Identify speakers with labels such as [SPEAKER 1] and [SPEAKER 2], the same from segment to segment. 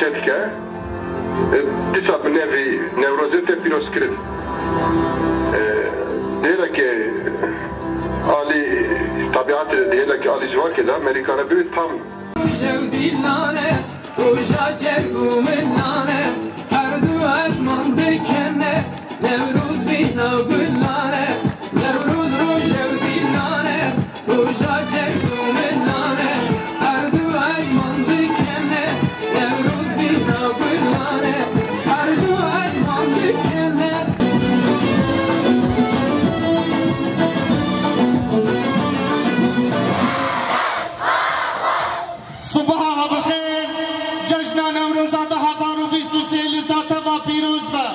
[SPEAKER 1] تشتكه تسع بنافي نوروزته بيروس كرد ديرك علي طبيعة ديرك علي جوا كذا أمريكا بيت تام جودي لانه وجا جربو من لانه هردو أزمان دكنه نوروز بينا بلانه نوروز رو جودي لانه وجا جربو من لانه هردو أزمان دكنه نوروز بينا بلانه هردو أزمان دكنه
[SPEAKER 2] صباح بخير جشن نوروز 2023 لتعتبر بيروز با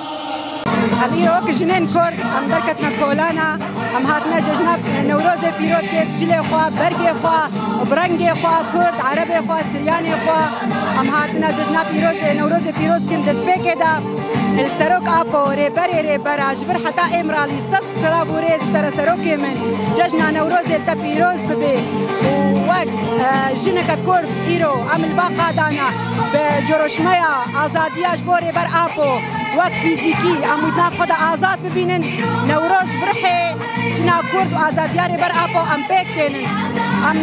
[SPEAKER 3] هذه وقت جنين كرد ام دركتنا كولانا ام هاتنا جشنا نوروز بيروت كيف جلي خوا برقي خوا برنقي خوا كرد عربي خوا سرياني خوا ام هاتنا جشنا بيروز نوروز بيروز كن دسبه كده السروك ابو ريبر اجبر حتى امرالي صد سلابوريز اشترى سروكي من جشنا نوروز التا بيروز ببي وقت جنك كرد ايرو ام الباقا دانا بجروشميا ازادياش بو ريبر ابو وقت فيزيكي ام خدا آزاد ببینن نوروز برحي شنا كرد و آزادیاری بر آبو ام بکتنن ام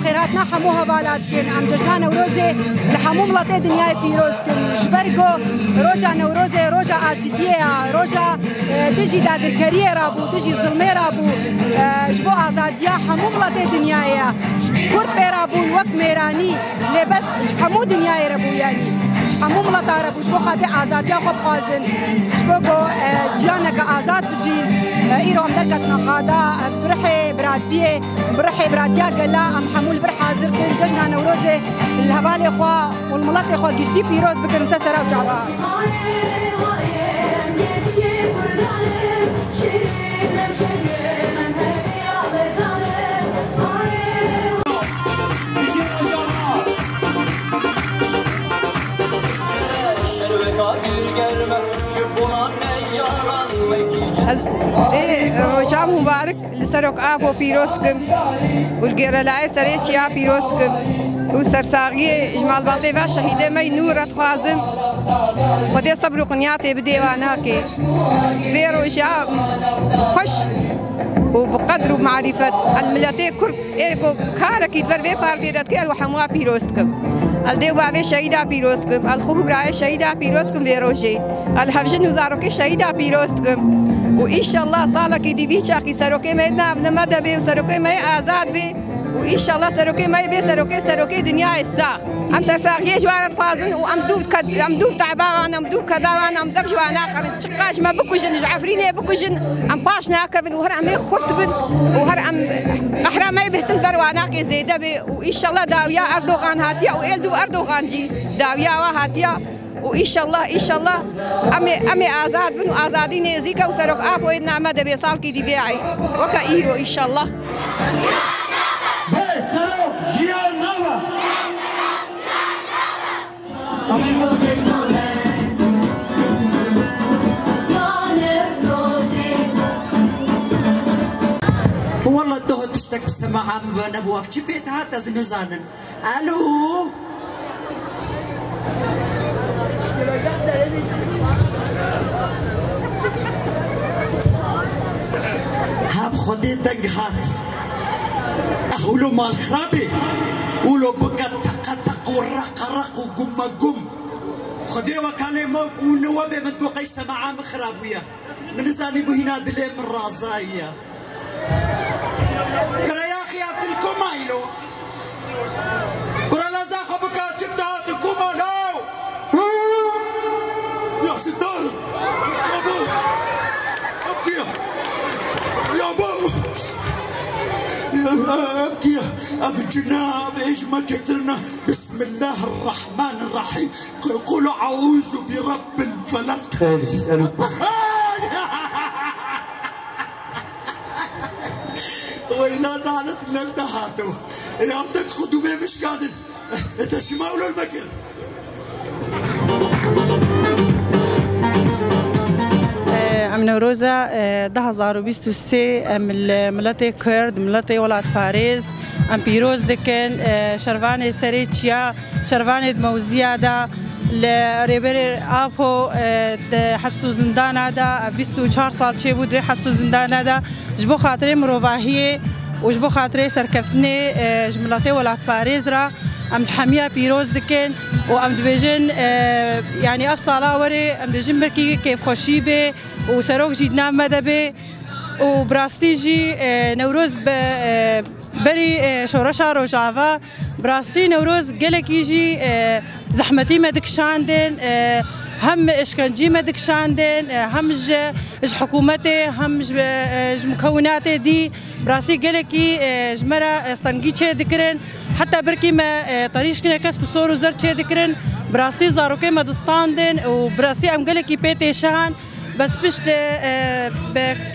[SPEAKER 3] بخيراتنا حمو هوالات كن ام جشنا نوروزي لحمو ملاتي دنياي بيروز كن جبرگو روجا نوروزي روجا عاشقية روجا دجي داگر كريه رابو دجي ظلمي رابو جبو آزاديا حمو ملاتي دنياي كرد بيرابون وقت ميراني لبس حمو دنياي رابو يعني حمو ملتا رابو جبو خاطي آزاديا خب خازن جبو جيانك آزاد بجي إيرو دركتنا قادا برحي براتيا قلا أم حمول برح حاضر كن جشنا نوروزي الهبالي خوا والملاطي خوا جشتي بيروز بكر مسسرة وجعبها روجا مبارك لسروك آبو بيروسكم والجرلاء سريتشيا بيروسكم وسرساغي إجمال باطيفا شهيدة مي نورة خوازم خدي صبر قنياتي بديواناكي بيروجا خوش وبقدر ومعرفة الملتي كرد إيكو كارك يدبر في بارتي دتكيل وحموا بيروسكم الديو بابي شهيدا بيروسكم الخوف براي شهيدا بيروسكم بيروجي الحفجن وزاروكي شهيدا بيروسكم وإن شاء الله صالك دي بيشا كي سروكي ما ينام نمدا بي وسروكي ما آزاد بي وإن شاء الله سروكي ما يبي سروكي دنيا الساق أم سرساقية جوارة خوازن وأم دوف تعبان أم دوف كذاوان أم دف جوان آخر شقاش ما بكوجن عفريني بكوجن أم باش ناكر وهر أم يخرطبن وهر أم أحرام ما يبهت البرواناك زيدة بي وإن شاء الله داويا أردوغان هاتيا وإلدو أردوغان جي داويا وهاتيا وإن شاء الله أمي آزاد بن آزادين زيكا وسروك آبو إدنا مدى بيصال كي دي بيعي وكايرو إن شاء الله
[SPEAKER 2] سروك جيان نوا والله الدهو تشتك بسماعة نبوة في بيت هاتا زنزانن ألو هاب خدي دقهات أهولو مال خرابي ولو بقى تقطق والرق وقم قم خدي وكالي ونوابي من بقى سماعة مخرابية من زاني بهنا دلي من رازايا كرا يا أخي عبدالكم مايلو كرا لازاق بكا جبتها تقوم لاو يا ستار أبو أبكي يا أبو أبكي أبجنا بإيش ما جدرنا بسم الله الرحمن الرحيم قولوا أعوذ برب الفلق وإنا نالت نلتهاتو يا أبتك خدومي مش قادر أنت شماولو المكر
[SPEAKER 3] ام نوروزا 2023 ام ملتي كرد ملتي ولات باريس ام بيروز دكن شرفاني سريتشيا شرفاني موزيادا
[SPEAKER 4] لريبر آبو حبس و زندان هذا 24 سال چه بود حبس و زندان هذا جبو خاطري مروفاهية وجبو خاطري سركفتني جملاتي ولات باريس را ام الحمية بيروز دكن وام دبيجن يعني افصالا وري ام دبيجن بركي كيف خوشي بي وسروك جيدنا مدبي وبراستي جي نوروز بري شورشا روجافا براستي نوروز قالك يجي زحمتي مدكشاندن هم اشكنجي مدكشاندن هم اج حكومتي هم مكوناتي دي براسي قالكي جمرة استنجي تشي ذكرن حتى بركي ما طريش كنا كسب صور وزر تشي ذكرن براسي زاروكي مدستاندن وبراسي ام قالكي بيتي شهان بس بشت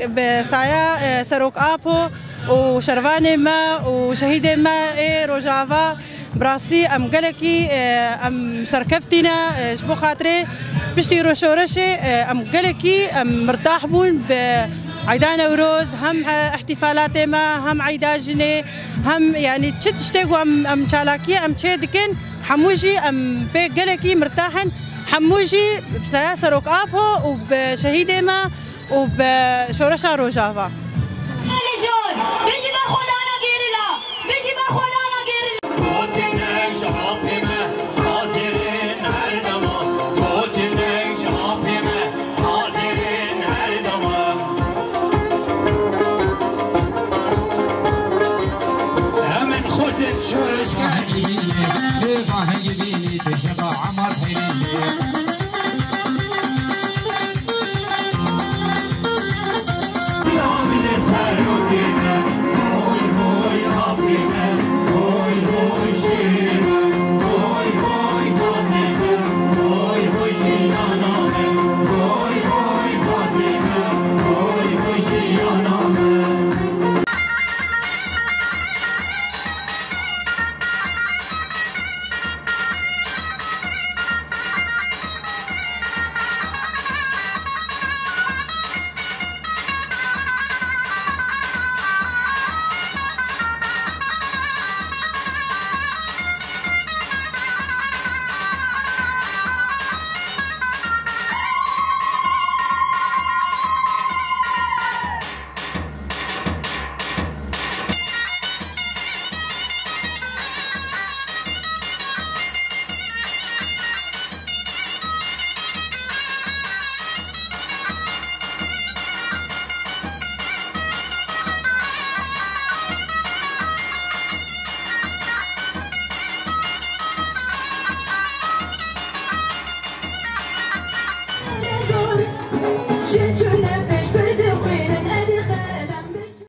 [SPEAKER 4] بسايا سروك آبو وشرفاني ما وشهيدي ما روجافا براسي ام قالكي ام سركفتينا جبو خاطري بشتي روشورشي ام قالكي ام مرتاح بون بعيدان نوروز هم احتفالاتي ما هم عيداجني هم يعني تشتاقو ام شالاكي ام تشيدكن حموجي ام بي قالكي مرتاحن حموجي بسياسة روك آبو وبشهيدي ما وبشورشا روجافا